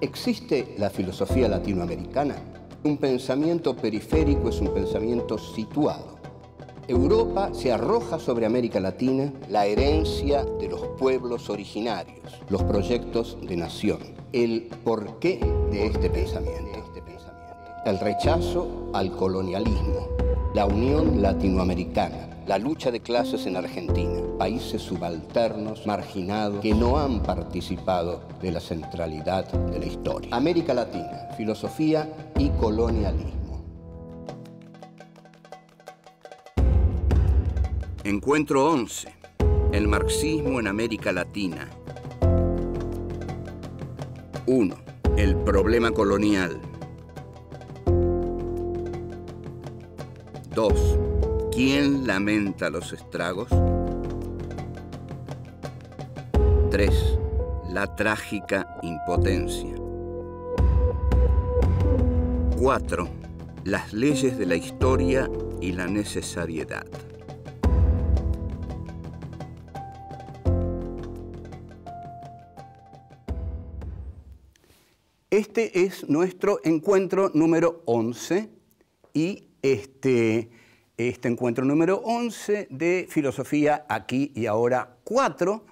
¿Existe la filosofía latinoamericana? Un pensamiento periférico es un pensamiento situado. Europa se arroja sobre América Latina la herencia de los pueblos originarios, los proyectos de nación, el porqué de este pensamiento, el rechazo al colonialismo, la unión latinoamericana, la lucha de clases en Argentina, países subalternos, marginados, que no han participado de la centralidad de la historia. América Latina, filosofía y colonialismo. Encuentro 11. El marxismo en América Latina. 1. El problema colonial. 2. ¿Quién lamenta los estragos? 3. La trágica impotencia. 4. Las leyes de la historia y la necesariedad. Este es nuestro encuentro número 11 y este encuentro número 11 de Filosofía Aquí y Ahora 4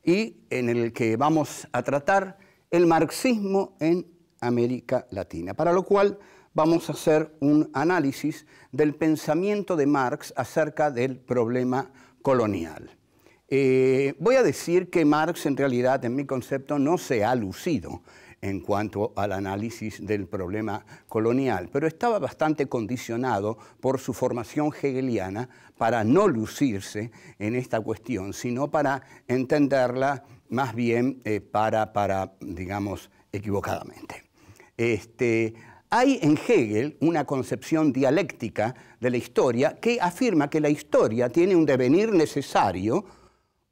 y en el que vamos a tratar el marxismo en América Latina, para lo cual vamos a hacer un análisis del pensamiento de Marx acerca del problema colonial. Voy a decir que Marx en realidad, en mi concepto, no se ha lucido en cuanto al análisis del problema colonial, pero estaba bastante condicionado por su formación hegeliana para no lucirse en esta cuestión, sino para entenderla más bien digamos, equivocadamente. Hay en Hegel una concepción dialéctica de la historia que afirma que la historia tiene un devenir necesario,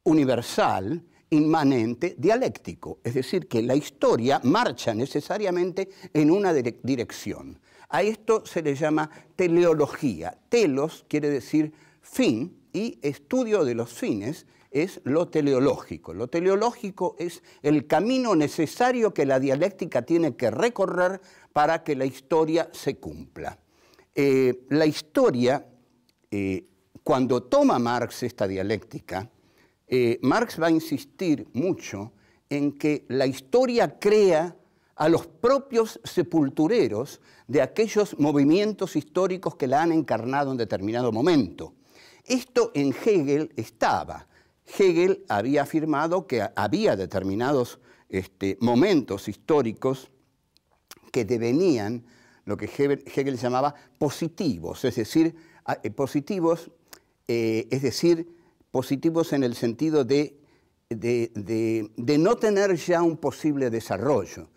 universal, inmanente, dialéctico, es decir, que la historia marcha necesariamente en una dirección. A esto se le llama teleología. Telos quiere decir fin y estudio de los fines es lo teleológico. Lo teleológico es el camino necesario que la dialéctica tiene que recorrer para que la historia se cumpla. La historia, cuando toma Marx esta dialéctica, Marx va a insistir mucho en que la historia crea a los propios sepultureros de aquellos movimientos históricos que la han encarnado en determinado momento. Esto en Hegel estaba. Hegel había afirmado que había determinados momentos históricos que devenían lo que Hegel llamaba positivos, es decir, positivos en el sentido de no tener ya un posible desarrollo.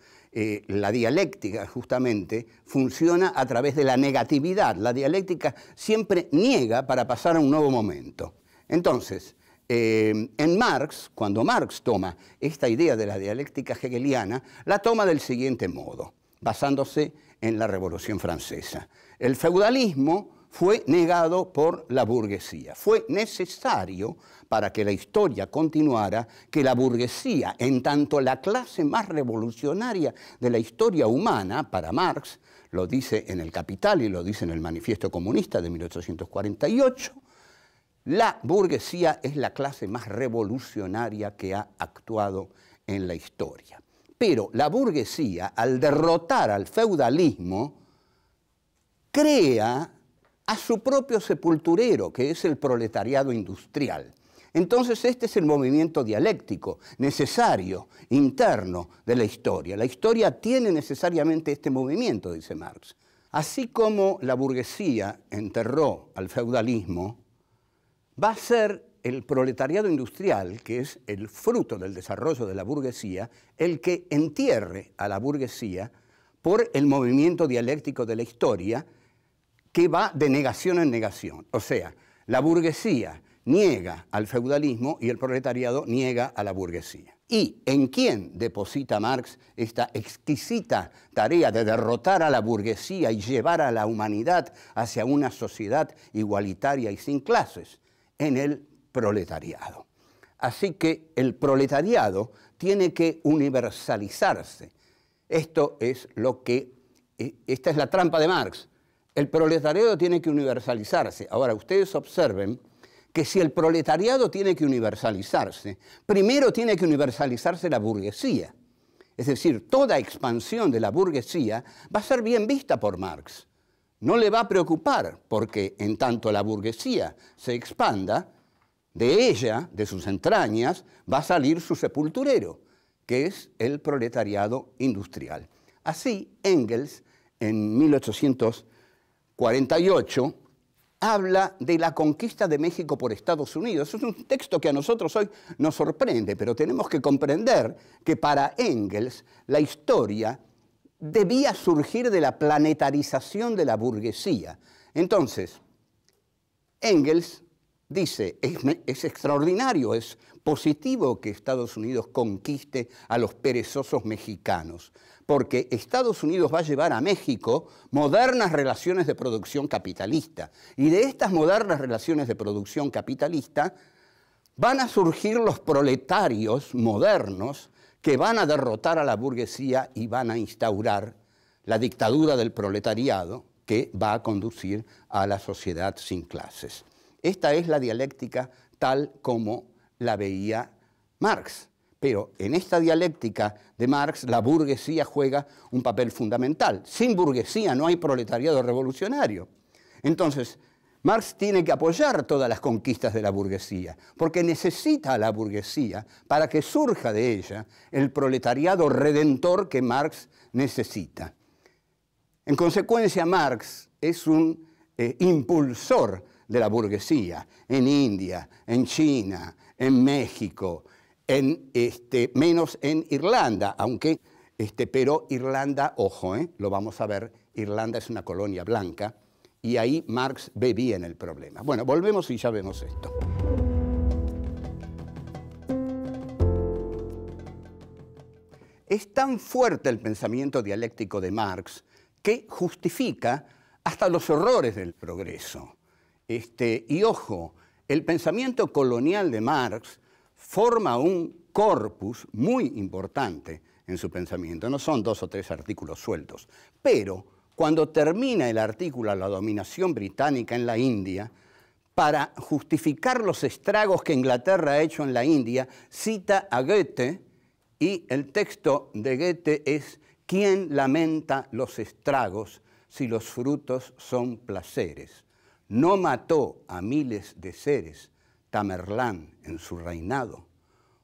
La dialéctica, justamente, funciona a través de la negatividad. La dialéctica siempre niega para pasar a un nuevo momento. Entonces, en Marx, cuando Marx toma esta idea de la dialéctica hegeliana, la toma del siguiente modo, basándose en la Revolución Francesa. El feudalismo fue negado por la burguesía. Fue necesario, para que la historia continuara, que la burguesía, en tanto la clase más revolucionaria de la historia humana, para Marx, lo dice en El Capital y lo dice en el Manifiesto Comunista de 1848, la burguesía es la clase más revolucionaria que ha actuado en la historia. Pero la burguesía, al derrotar al feudalismo, crea a su propio sepulturero, que es el proletariado industrial. Entonces este es el movimiento dialéctico, necesario, interno de la historia. La historia tiene necesariamente este movimiento, dice Marx. Así como la burguesía enterró al feudalismo, va a ser el proletariado industrial, que es el fruto del desarrollo de la burguesía, el que entierre a la burguesía por el movimiento dialéctico de la historia, que va de negación en negación. O sea, la burguesía niega al feudalismo y el proletariado niega a la burguesía. ¿Y en quién deposita Marx esta exquisita tarea de derrotar a la burguesía y llevar a la humanidad hacia una sociedad igualitaria y sin clases? En el proletariado. Así que el proletariado tiene que universalizarse. esta es la trampa de Marx. El proletariado tiene que universalizarse. Ahora, ustedes observen que si el proletariado tiene que universalizarse, primero tiene que universalizarse la burguesía. Es decir, toda expansión de la burguesía va a ser bien vista por Marx. No le va a preocupar, porque en tanto la burguesía se expanda, de ella, de sus entrañas, va a salir su sepulturero, que es el proletariado industrial. Así, Engels, en 1848, habla de la conquista de México por Estados Unidos. Es un texto que a nosotros hoy nos sorprende, pero tenemos que comprender que para Engels la historia debía surgir de la planetarización de la burguesía. Entonces, Engels dice, es extraordinario, es positivo que Estados Unidos conquiste a los perezosos mexicanos, porque Estados Unidos va a llevar a México modernas relaciones de producción capitalista. Y de estas modernas relaciones de producción capitalista van a surgir los proletarios modernos que van a derrotar a la burguesía y van a instaurar la dictadura del proletariado que va a conducir a la sociedad sin clases. Esta es la dialéctica tal como la veía Marx. Pero en esta dialéctica de Marx, la burguesía juega un papel fundamental. Sin burguesía no hay proletariado revolucionario. Entonces, Marx tiene que apoyar todas las conquistas de la burguesía, porque necesita a la burguesía para que surja de ella el proletariado redentor que Marx necesita. En consecuencia, Marx es un impulsor de la burguesía en India, en China, en México, menos en Irlanda, aunque, pero Irlanda, ojo, lo vamos a ver, Irlanda es una colonia blanca y ahí Marx ve bien el problema. Bueno, volvemos y ya vemos esto. Es tan fuerte el pensamiento dialéctico de Marx que justifica hasta los horrores del progreso. Y ojo, el pensamiento colonial de Marx forma un corpus muy importante en su pensamiento. No son 2 o 3 artículos sueltos. Pero cuando termina el artículo a la dominación británica en la India, para justificar los estragos que Inglaterra ha hecho en la India, cita a Goethe, y el texto de Goethe es: ¿quién lamenta los estragos si los frutos son placeres? ¿No mató a miles de seres Tamerlán en su reinado?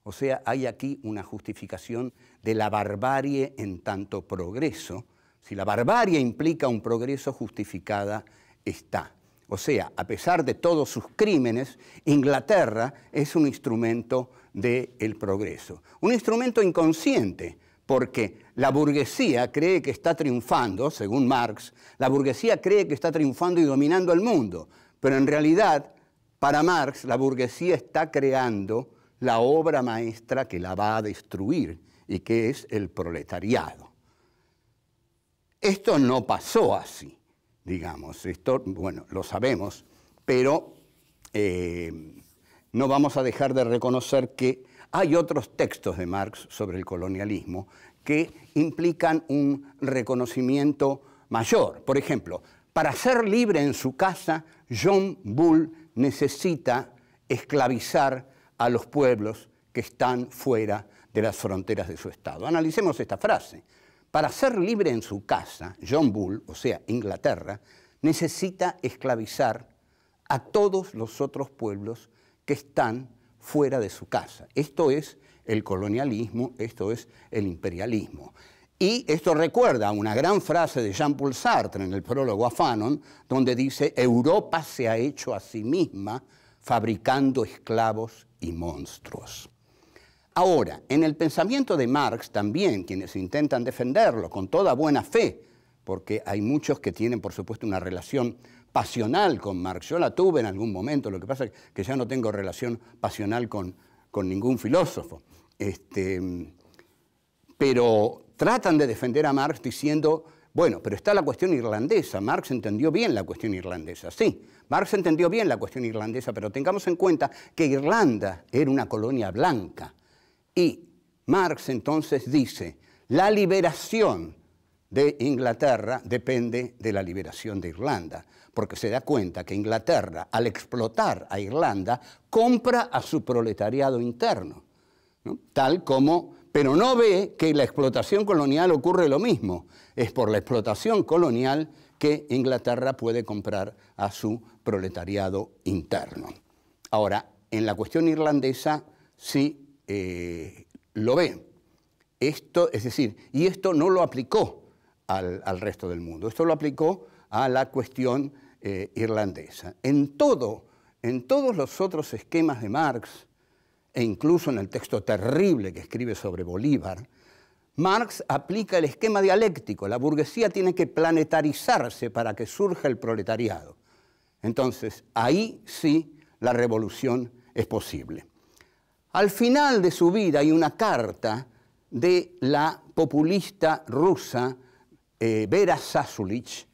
O sea, hay aquí una justificación de la barbarie en tanto progreso. Si la barbarie implica un progreso, justificada está. O sea, a pesar de todos sus crímenes, Inglaterra es un instrumento del progreso. Un instrumento inconsciente, porque la burguesía cree que está triunfando, según Marx, la burguesía cree que está triunfando y dominando el mundo, pero en realidad, para Marx, la burguesía está creando la obra maestra que la va a destruir y que es el proletariado. Esto no pasó así, digamos, esto, bueno, lo sabemos, pero no vamos a dejar de reconocer que hay otros textos de Marx sobre el colonialismo que implican un reconocimiento mayor. Por ejemplo, para ser libre en su casa, John Bull necesita esclavizar a los pueblos que están fuera de las fronteras de su estado. Analicemos esta frase. Para ser libre en su casa, John Bull, o sea, Inglaterra, necesita esclavizar a todos los otros pueblos que están fuera de su casa. Esto es el colonialismo, esto es el imperialismo. Y esto recuerda una gran frase de Jean-Paul Sartre en el prólogo a Fanon, donde dice: Europa se ha hecho a sí misma fabricando esclavos y monstruos. Ahora, en el pensamiento de Marx también, quienes intentan defenderlo con toda buena fe, porque hay muchos que tienen, por supuesto, una relación pasional con Marx. Yo la tuve en algún momento, lo que pasa es que ya no tengo relación pasional con ningún filósofo. Pero tratan de defender a Marx diciendo, bueno, pero está la cuestión irlandesa. Marx entendió bien la cuestión irlandesa. Sí, Marx entendió bien la cuestión irlandesa, pero tengamos en cuenta que Irlanda era una colonia blanca. Y Marx entonces dice, La liberación de Inglaterra depende de la liberación de Irlanda, porque se da cuenta que Inglaterra, al explotar a Irlanda, compra a su proletariado interno, ¿no? Pero no ve que la explotación colonial ocurre lo mismo. Es por la explotación colonial que Inglaterra puede comprar a su proletariado interno. Ahora, en la cuestión irlandesa sí lo ve. Esto, es decir, y esto no lo aplicó al resto del mundo, esto lo aplicó a la cuestión irlandesa. En todos los otros esquemas de Marx, e incluso en el texto terrible que escribe sobre Bolívar, Marx aplica el esquema dialéctico. La burguesía tiene que planetarizarse para que surja el proletariado. Entonces, ahí sí la revolución es posible. Al final de su vida hay una carta de la populista rusa Vera Zasulich,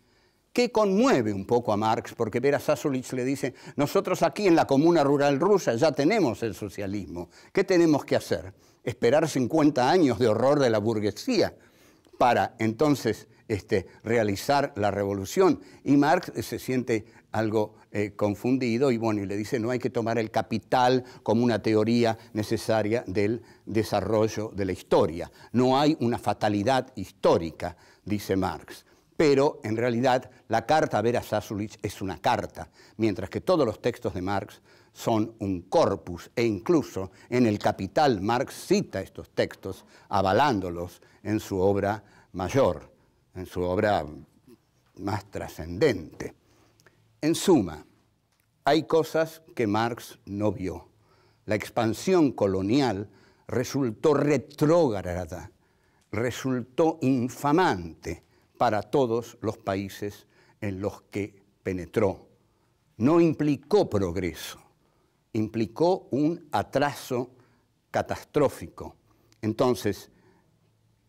que conmueve un poco a Marx, porque Vera Zasulich le dice, nosotros aquí en la comuna rural rusa ya tenemos el socialismo, ¿qué tenemos que hacer? ¿Esperar 50 años de horror de la burguesía para entonces realizar la revolución? Y Marx se siente algo confundido y bueno, y le dice, no hay que tomar el capital como una teoría necesaria del desarrollo de la historia. No hay una fatalidad histórica, dice Marx. Pero en realidad la carta a Vera Zasulich es una carta, mientras que todos los textos de Marx son un corpus, e incluso en el Capital Marx cita estos textos avalándolos en su obra mayor, en su obra más trascendente. En suma, hay cosas que Marx no vio. La expansión colonial resultó retrógrada, resultó infamante para todos los países en los que penetró. No implicó progreso, implicó un atraso catastrófico. Entonces,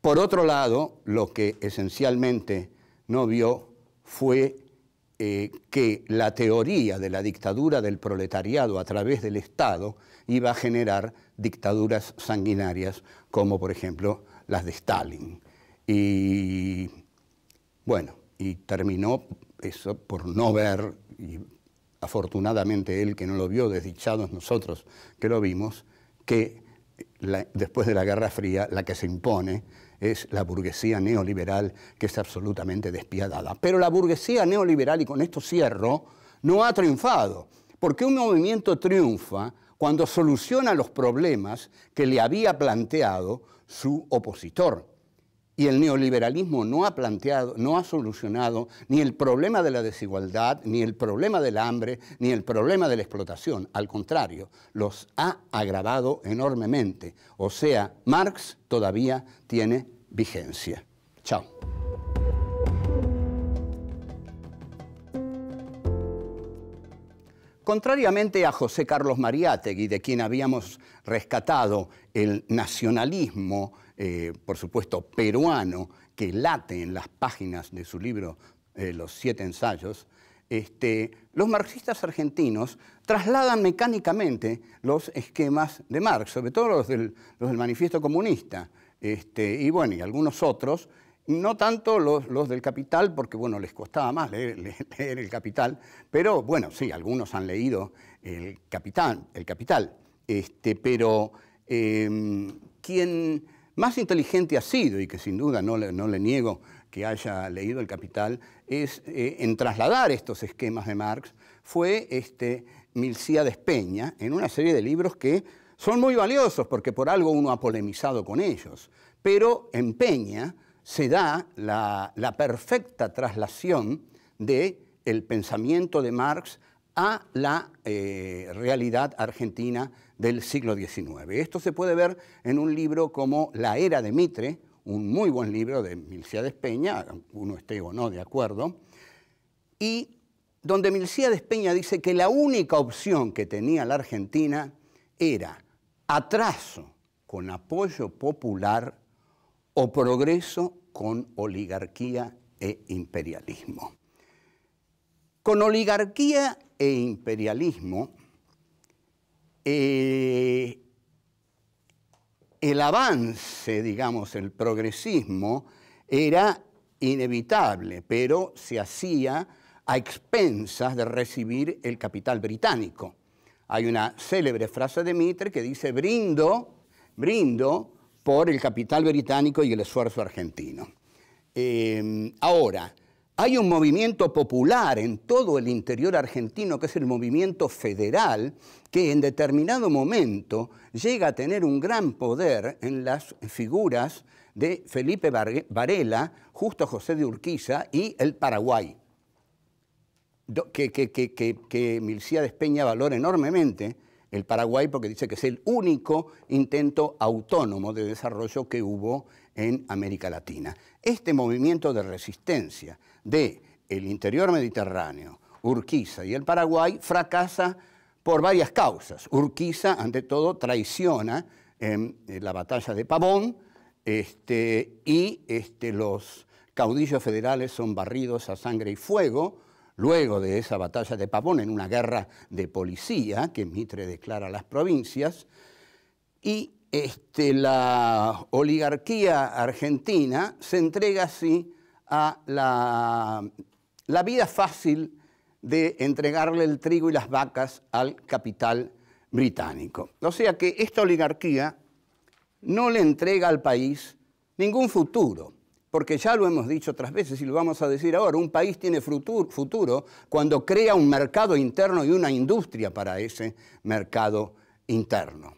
por otro lado, lo que esencialmente no vio fue que la teoría de la dictadura del proletariado a través del Estado iba a generar dictaduras sanguinarias como, por ejemplo, las de Stalin. Y bueno, y terminó eso por no ver, y afortunadamente él que no lo vio, desdichados nosotros que lo vimos, que después de la Guerra Fría la que se impone es la burguesía neoliberal, que es absolutamente despiadada. Pero la burguesía neoliberal, y con esto cierro, no ha triunfado, porque un movimiento triunfa cuando soluciona los problemas que le había planteado su opositor. Y el neoliberalismo no ha solucionado ni el problema de la desigualdad, ni el problema del hambre, ni el problema de la explotación. Al contrario, los ha agravado enormemente. O sea, Marx todavía tiene vigencia. Chao. Contrariamente a José Carlos Mariátegui, de quien habíamos rescatado el nacionalismo, por supuesto, peruano, que late en las páginas de su libro Los 7 ensayos, los marxistas argentinos trasladan mecánicamente los esquemas de Marx, sobre todo los del Manifiesto Comunista, y bueno, y algunos otros, no tanto los del Capital, porque bueno, les costaba más leer el Capital, pero bueno, sí, algunos han leído el Capital, pero quien más inteligente ha sido, y que sin duda no le niego que haya leído el Capital, es en trasladar estos esquemas de Marx, fue Milcíades Peña, en una serie de libros que son muy valiosos, porque por algo uno ha polemizado con ellos, pero en Peña se da la perfecta traslación del pensamiento de Marx a la realidad argentina del siglo XIX. Esto se puede ver en un libro como La Era de Mitre, un muy buen libro de Milcíades Peña, uno esté o no de acuerdo, y donde Milcíades Peña dice que la única opción que tenía la Argentina era atraso con apoyo popular o progreso con oligarquía e imperialismo. Con oligarquía e imperialismo, en el avance, digamos, el progresismo era inevitable, pero se hacía a expensas de recibir el capital británico. Hay una célebre frase de Mitre que dice: brindo por el capital británico y el esfuerzo argentino. Ahora, hay un movimiento popular en todo el interior argentino, que es el movimiento federal, que en determinado momento llega a tener un gran poder en las figuras de Felipe Varela, Justo José de Urquiza y el Paraguay, que Milcíades Peña valora enormemente el Paraguay porque dice que es el único intento autónomo de desarrollo que hubo en América Latina. Este movimiento de resistencia del interior mediterráneo, Urquiza y el Paraguay fracasa por varias causas. Urquiza, ante todo, traiciona en la batalla de Pavón, y los caudillos federales son barridos a sangre y fuego. Luego de esa batalla de Pavón, en una guerra de policía que Mitre declara a las provincias, y la oligarquía argentina se entrega así a la vida fácil de entregarle el trigo y las vacas al capital británico. O sea que esta oligarquía no le entrega al país ningún futuro, porque ya lo hemos dicho otras veces y lo vamos a decir ahora: un país tiene futuro cuando crea un mercado interno y una industria para ese mercado interno.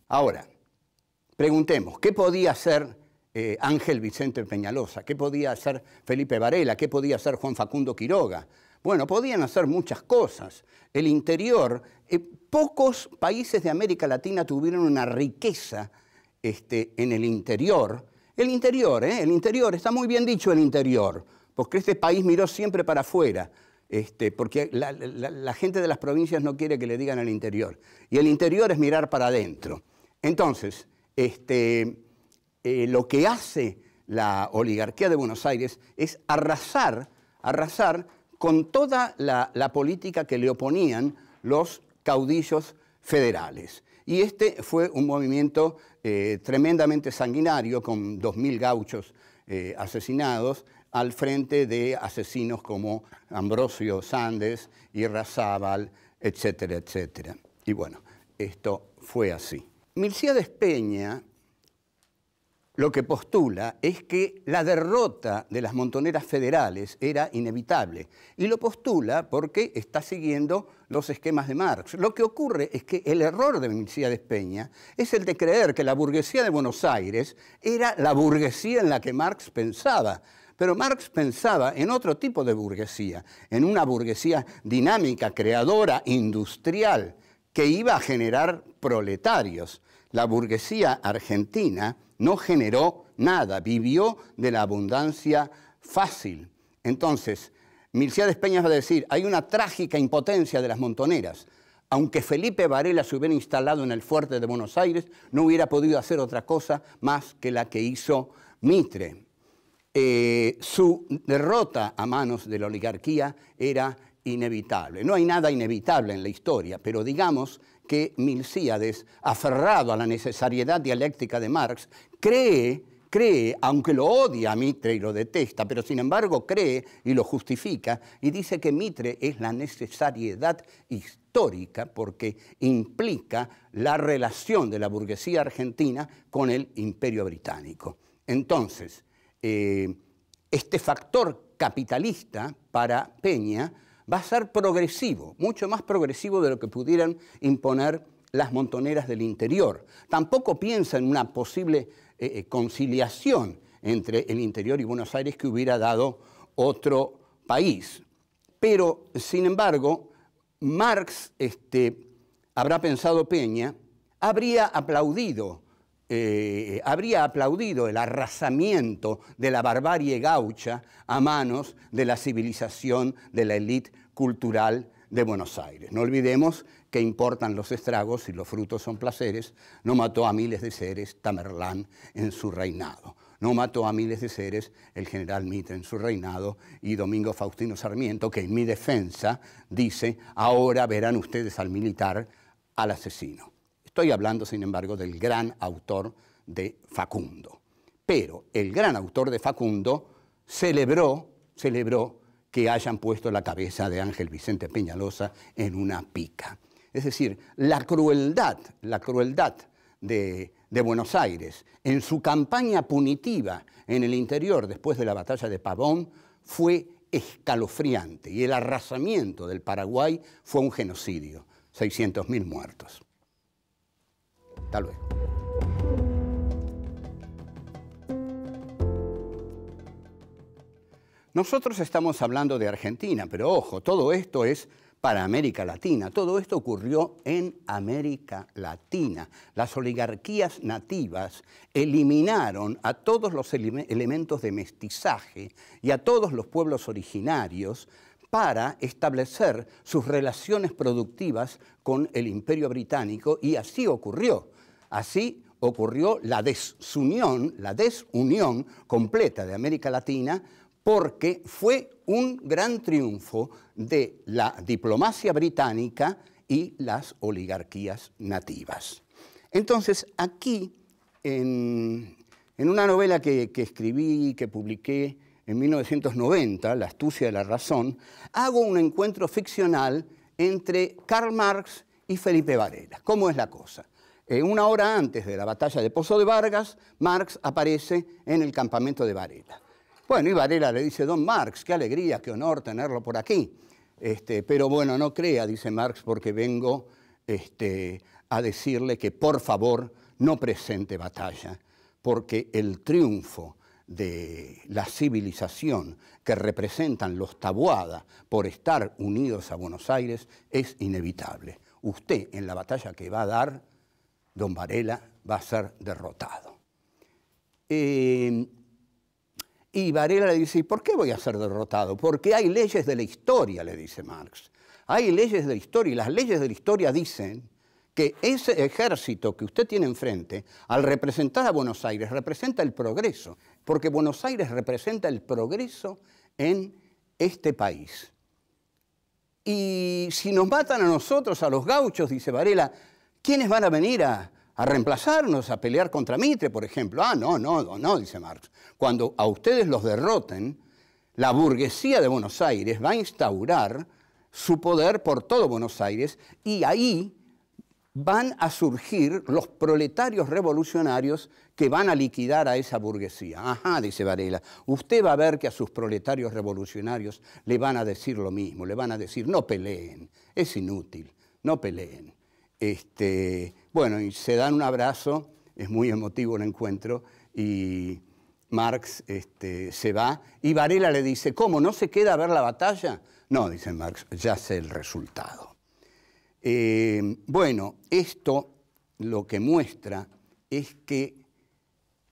Ahora, preguntemos, ¿qué podía hacer Ángel Vicente Peñalosa? ¿Qué podía hacer Felipe Varela? ¿Qué podía hacer Juan Facundo Quiroga? Bueno, podían hacer muchas cosas. El interior, pocos países de América Latina tuvieron una riqueza en el interior. El interior, está muy bien dicho el interior, porque este país miró siempre para afuera, porque la gente de las provincias no quiere que le digan el interior. Y el interior es mirar para adentro. Entonces, lo que hace la oligarquía de Buenos Aires es arrasar con toda la política que le oponían los caudillos federales. Y fue un movimiento tremendamente sanguinario, con 2.000 gauchos asesinados, al frente de asesinos como Ambrosio Sandes, Irrazábal, etcétera, etcétera. Y bueno, esto fue así. Milcíades Peña lo que postula es que la derrota de las montoneras federales era inevitable, y lo postula porque está siguiendo los esquemas de Marx. Lo que ocurre es que el error de Milcíades Peña es el de creer que la burguesía de Buenos Aires era la burguesía en la que Marx pensaba. Pero Marx pensaba en otro tipo de burguesía, en una burguesía dinámica, creadora, industrial, que iba a generar proletarios. La burguesía argentina no generó nada, vivió de la abundancia fácil. Entonces, Milcíades Peña va a decir: hay una trágica impotencia de las montoneras. Aunque Felipe Varela se hubiera instalado en el fuerte de Buenos Aires, no hubiera podido hacer otra cosa más que la que hizo Mitre. Su derrota a manos de la oligarquía era inevitable. No hay nada inevitable en la historia, pero digamos que Milcíades, aferrado a la necesariedad dialéctica de Marx, cree, aunque lo odia a Mitre y lo detesta, pero sin embargo cree y lo justifica, y dice que Mitre es la necesariedad histórica porque implica la relación de la burguesía argentina con el Imperio Británico. Entonces, este factor capitalista para Peña va a ser progresivo, mucho más progresivo de lo que pudieran imponer las montoneras del interior. Tampoco piensa en una posible conciliación entre el interior y Buenos Aires que hubiera dado otro país. Pero, sin embargo, Marx, habrá pensado Peña, habría aplaudido el arrasamiento de la barbarie gaucha a manos de la civilización de la élite cultural de Buenos Aires. No olvidemos que importan los estragos y los frutos son placeres. No mató a miles de seres Tamerlán en su reinado. No mató a miles de seres el general Mitre en su reinado, y Domingo Faustino Sarmiento, que en mi defensa dice: ahora verán ustedes al militar, al asesino. Estoy hablando, sin embargo, del gran autor de Facundo. Pero el gran autor de Facundo celebró que hayan puesto la cabeza de Ángel Vicente Peñalosa en una pica. Es decir, la crueldad de Buenos Aires en su campaña punitiva en el interior después de la batalla de Pavón fue escalofriante y el arrasamiento del Paraguay fue un genocidio, 600.000 muertos. Hasta luego. Nosotros estamos hablando de Argentina, pero ojo, todo esto es para América Latina. Todo esto ocurrió en América Latina. Las oligarquías nativas eliminaron a todos los elementos de mestizaje y a todos los pueblos originarios para establecer sus relaciones productivas con el Imperio Británico, y así ocurrió. Así ocurrió la desunión completa de América Latina, porque fue un gran triunfo de la diplomacia británica y las oligarquías nativas. Entonces, aquí, en una novela que escribí, que publiqué en 1990, La astucia de la razón, hago un encuentro ficcional entre Karl Marx y Felipe Varela. ¿Cómo es la cosa? Una hora antes de la batalla de Pozo de Vargas, Marx aparece en el campamento de Varela. Bueno, y Varela le dice: don Marx, qué alegría, qué honor tenerlo por aquí. Pero bueno, no crea, dice Marx, porque vengo a decirle que por favor no presente batalla, porque el triunfo de la civilización que representan los Taboada por estar unidos a Buenos Aires es inevitable. Usted, en la batalla que va a dar, don Varela, va a ser derrotado. Y Varela le dice: ¿y por qué voy a ser derrotado? Porque hay leyes de la historia, le dice Marx. Hay leyes de la historia, y las leyes de la historia dicen que ese ejército que usted tiene enfrente, al representar a Buenos Aires, representa el progreso, porque Buenos Aires representa el progreso en este país. Y si nos matan a nosotros, a los gauchos, dice Varela, ¿quiénes van a venir a reemplazarnos, a pelear contra Mitre, por ejemplo? Ah, no, dice Marx. Cuando a ustedes los derroten, la burguesía de Buenos Aires va a instaurar su poder por todo Buenos Aires, y ahí van a surgir los proletarios revolucionarios que van a liquidar a esa burguesía. Ajá, dice Varela, usted va a ver que a sus proletarios revolucionarios le van a decir lo mismo, le van a decir: no peleen, es inútil, no peleen. Bueno, y se dan un abrazo, es muy emotivo el encuentro, y Marx se va, y Varela le dice: ¿cómo, no se queda a ver la batalla? No, dice Marx, ya sé el resultado. Bueno, esto lo que muestra es que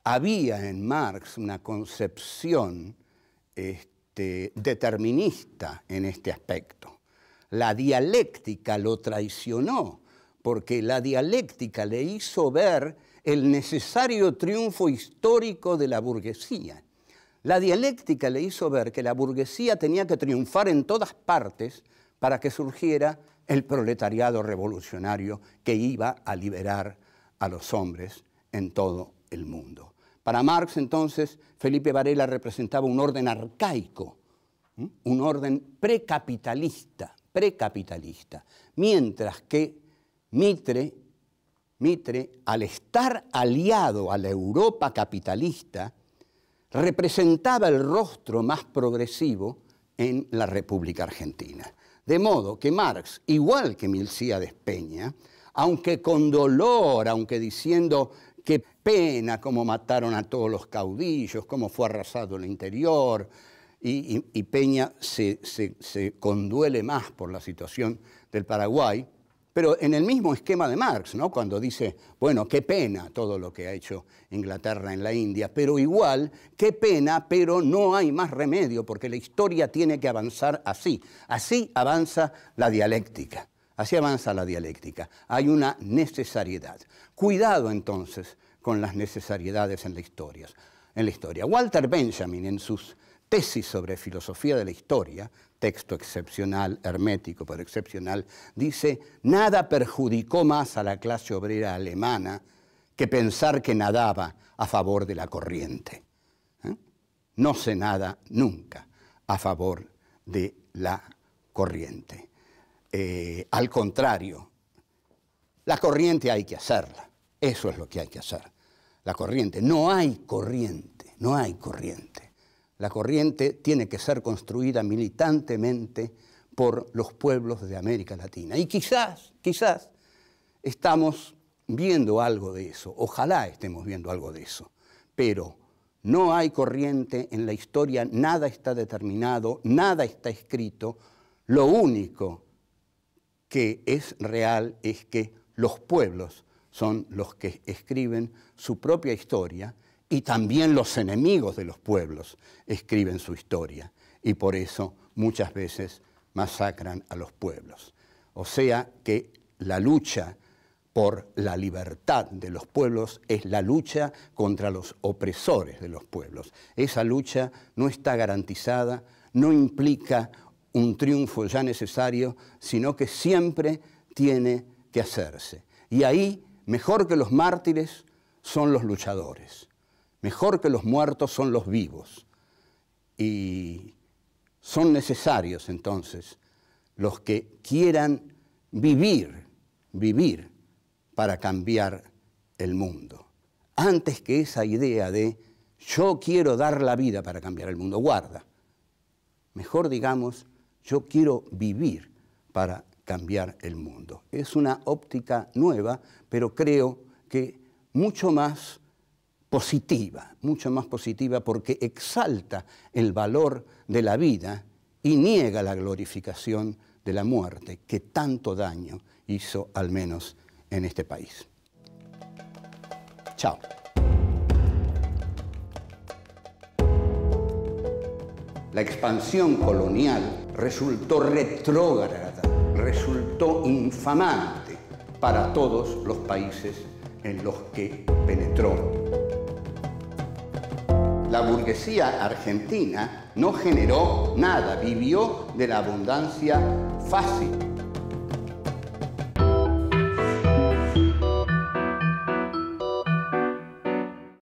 había en Marx una concepción determinista en este aspecto. La dialéctica lo traicionó, porque la dialéctica le hizo ver el necesario triunfo histórico de la burguesía. La dialéctica le hizo ver que la burguesía tenía que triunfar en todas partes para que surgiera el proletariado revolucionario que iba a liberar a los hombres en todo el mundo. Para Marx, entonces, Felipe Varela representaba un orden arcaico, un orden precapitalista, mientras que Mitre, al estar aliado a la Europa capitalista, representaba el rostro más progresivo en la República Argentina. De modo que Marx, igual que Milcíades Peña, aunque con dolor, aunque diciendo qué pena cómo mataron a todos los caudillos, cómo fue arrasado el interior, y Peña se conduele más por la situación del Paraguay, pero en el mismo esquema de Marx, ¿no? Cuando dice, bueno, qué pena todo lo que ha hecho Inglaterra en la India, pero igual, qué pena, pero no hay más remedio, porque la historia tiene que avanzar así. Así avanza la dialéctica. Así avanza la dialéctica. Hay una necesariedad. Cuidado, entonces, con las necesariedades en la historia. Walter Benjamin, en sus tesis sobre filosofía de la historia, texto excepcional, hermético pero excepcional, dice: nada perjudicó más a la clase obrera alemana que pensar que nadaba a favor de la corriente. No se nada nunca a favor de la corriente. Al contrario, la corriente hay que hacerla. Eso es lo que hay que hacer. La corriente. No hay corriente, no hay corriente. La corriente tiene que ser construida militantemente por los pueblos de América Latina. Y quizás estamos viendo algo de eso. Ojalá estemos viendo algo de eso. Pero no hay corriente en la historia, nada está determinado, nada está escrito. Lo único que es real es que los pueblos son los que escriben su propia historia y también los enemigos de los pueblos escriben su historia y por eso muchas veces masacran a los pueblos. O sea que la lucha por la libertad de los pueblos es la lucha contra los opresores de los pueblos. Esa lucha no está garantizada, no implica un triunfo ya necesario, sino que siempre tiene que hacerse. Y ahí, mejor que los mártires, son los luchadores. Mejor que los muertos son los vivos. Y son necesarios, entonces, los que quieran vivir para cambiar el mundo. Antes que esa idea de yo quiero dar la vida para cambiar el mundo, guarda. Mejor digamos, yo quiero vivir para cambiar el mundo. Es una óptica nueva, pero creo que mucho más positiva porque exalta el valor de la vida y niega la glorificación de la muerte que tanto daño hizo al menos en este país. Chao. La expansión colonial resultó retrógrada, resultó infamante para todos los países en los que penetró. La burguesía argentina no generó nada, vivió de la abundancia fácil.